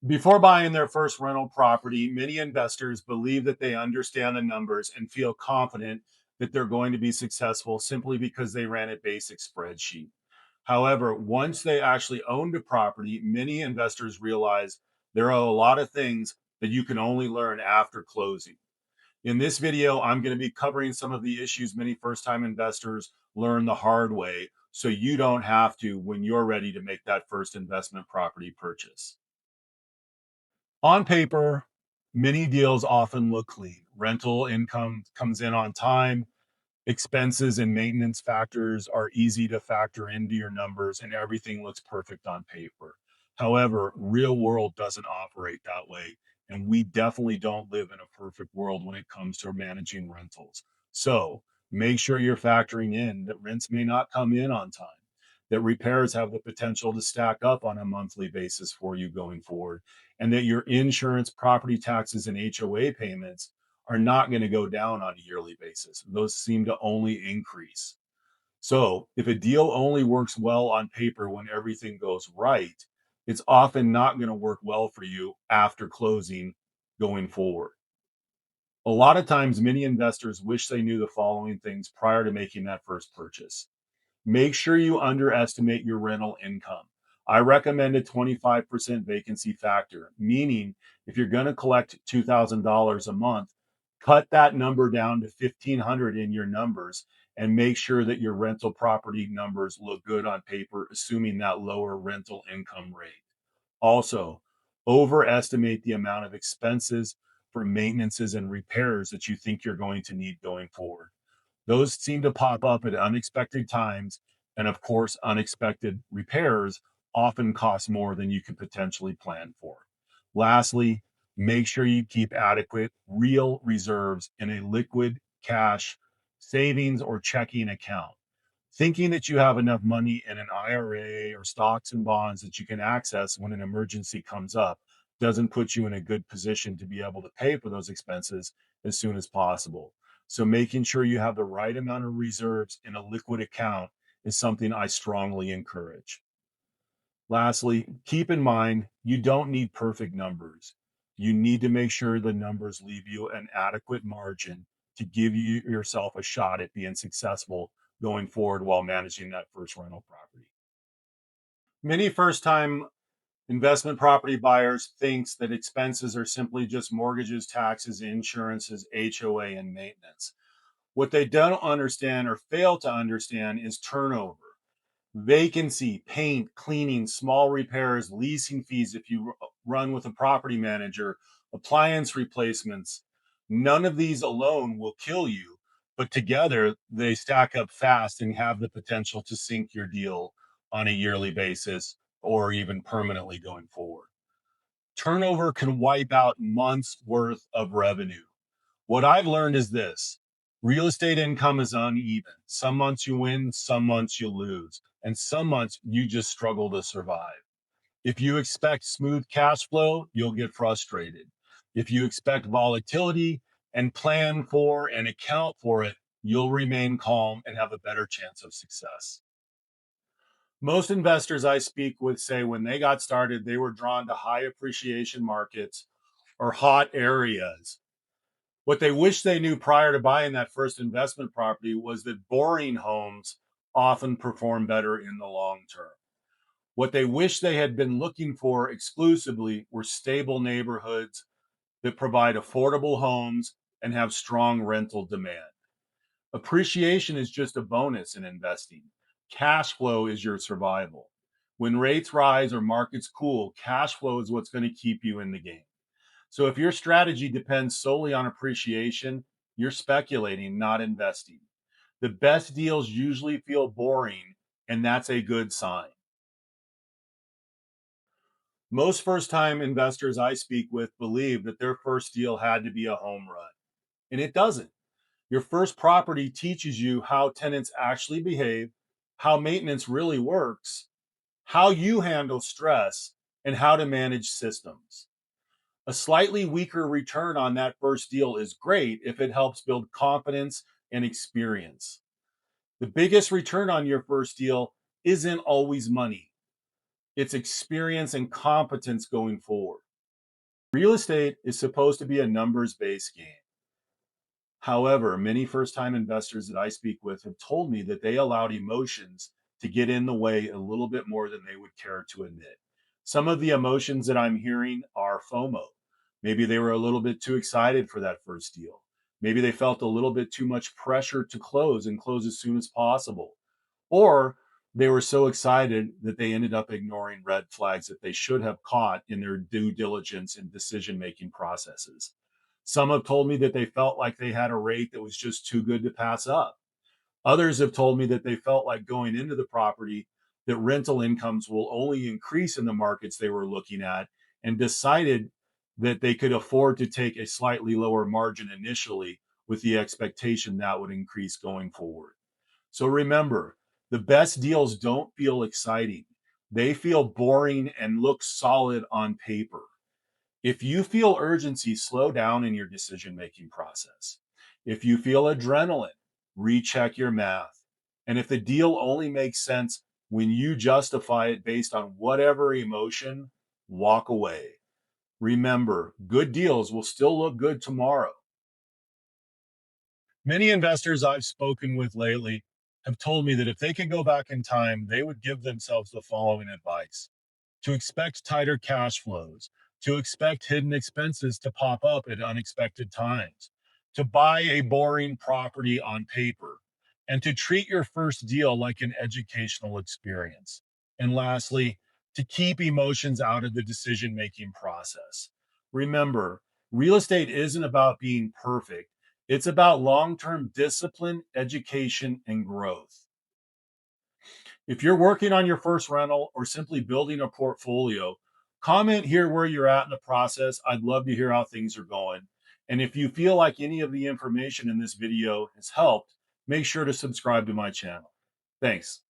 Before buying their first rental property, many investors believe that they understand the numbers and feel confident that they're going to be successful simply because they ran a basic spreadsheet. However, once they actually owned a property, many investors realize there are a lot of things that you can only learn after closing. In this video, I'm going to be covering some of the issues many first time investors learn the hard way so you don't have to when you're ready to make that first investment property purchase. On paper, many deals often look clean. Rental income comes in on time, expenses and maintenance factors are easy to factor into your numbers, and everything looks perfect on paper. However, real world doesn't operate that way, and we definitely don't live in a perfect world when it comes to managing rentals. So, make sure you're factoring in that rents may not come in on time, that repairs have the potential to stack up on a monthly basis for you going forward, and that your insurance, property taxes, and HOA payments are not going to go down on a yearly basis. Those seem to only increase. So, if a deal only works well on paper when everything goes right, it's often not going to work well for you after closing going forward. A lot of times, many investors wish they knew the following things prior to making that first purchase. Make sure you underestimate your rental income. I recommend a 25% vacancy factor, meaning if you're going to collect $2,000 a month, cut that number down to 1,500 in your numbers and make sure that your rental property numbers look good on paper, assuming that lower rental income rate. Also, overestimate the amount of expenses for maintenances and repairs that you think you're going to need going forward. Those seem to pop up at unexpected times. And of course, unexpected repairs often cost more than you could potentially plan for. Lastly, make sure you keep adequate real reserves in a liquid cash savings or checking account. Thinking that you have enough money in an IRA or stocks and bonds that you can access when an emergency comes up doesn't put you in a good position to be able to pay for those expenses as soon as possible. So, making sure you have the right amount of reserves in a liquid account is something I strongly encourage. Lastly, keep in mind you don't need perfect numbers. You need to make sure the numbers leave you an adequate margin to give you yourself a shot at being successful going forward while managing that first rental property. Many first time investment property buyers thinks that expenses are simply just mortgages, taxes, insurances, HOA, and maintenance. What they don't understand or fail to understand is turnover. Vacancy, paint, cleaning, small repairs, leasing fees if you run with a property manager, appliance replacements. None of these alone will kill you, but together they stack up fast and have the potential to sink your deal on a yearly basis or even permanently going forward. Turnover can wipe out months worth of revenue. What I've learned is this: real estate income is uneven. Some months you win, some months you lose, and some months you just struggle to survive. If you expect smooth cash flow, you'll get frustrated. If you expect volatility and plan for and account for it, you'll remain calm and have a better chance of success. Most investors I speak with say when they got started, they were drawn to high appreciation markets or hot areas. What they wish they knew prior to buying that first investment property was that boring homes often perform better in the long term. What they wish they had been looking for exclusively were stable neighborhoods that provide affordable homes and have strong rental demand. Appreciation is just a bonus in investing. Cash flow is your survival. When rates rise or markets cool, cash flow is what's going to keep you in the game. So if your strategy depends solely on appreciation, you're speculating, not investing. The best deals usually feel boring, and that's a good sign. Most first time investors I speak with believe that their first deal had to be a home run, and it doesn't. Your first property teaches you how tenants actually behave, how maintenance really works, how you handle stress, and how to manage systems. A slightly weaker return on that first deal is great if it helps build confidence and experience. The biggest return on your first deal isn't always money, it's experience and competence going forward. Real estate is supposed to be a numbers based game. However, many first time investors that I speak with have told me that they allowed emotions to get in the way a little bit more than they would care to admit. Some of the emotions that I'm hearing are FOMO. Maybe they were a little bit too excited for that first deal. Maybe they felt a little bit too much pressure to close and close as soon as possible. Or they were so excited that they ended up ignoring red flags that they should have caught in their due diligence and decision making processes. Some have told me that they felt like they had a rate that was just too good to pass up. Others have told me that they felt like going into the property that rental incomes will only increase in the markets they were looking at and decided that they could afford to take a slightly lower margin initially with the expectation that would increase going forward. So remember, the best deals don't feel exciting. They feel boring and look solid on paper. If you feel urgency, slow down in your decision making process. If you feel adrenaline, recheck your math. And if the deal only makes sense when you justify it based on whatever emotion, walk away. Remember, good deals will still look good tomorrow. Many investors I've spoken with lately have told me that if they could go back in time, they would give themselves the following advice: to expect tighter cash flows, to expect hidden expenses to pop up at unexpected times, to buy a boring property on paper, and to treat your first deal like an educational experience. And lastly, to keep emotions out of the decision making process. Remember, real estate isn't about being perfect, it's about long term discipline, education, and growth. If you're working on your first rental or simply building a portfolio, comment here where you're at in the process. I'd love to hear how things are going. And if you feel like any of the information in this video has helped, make sure to subscribe to my channel. Thanks.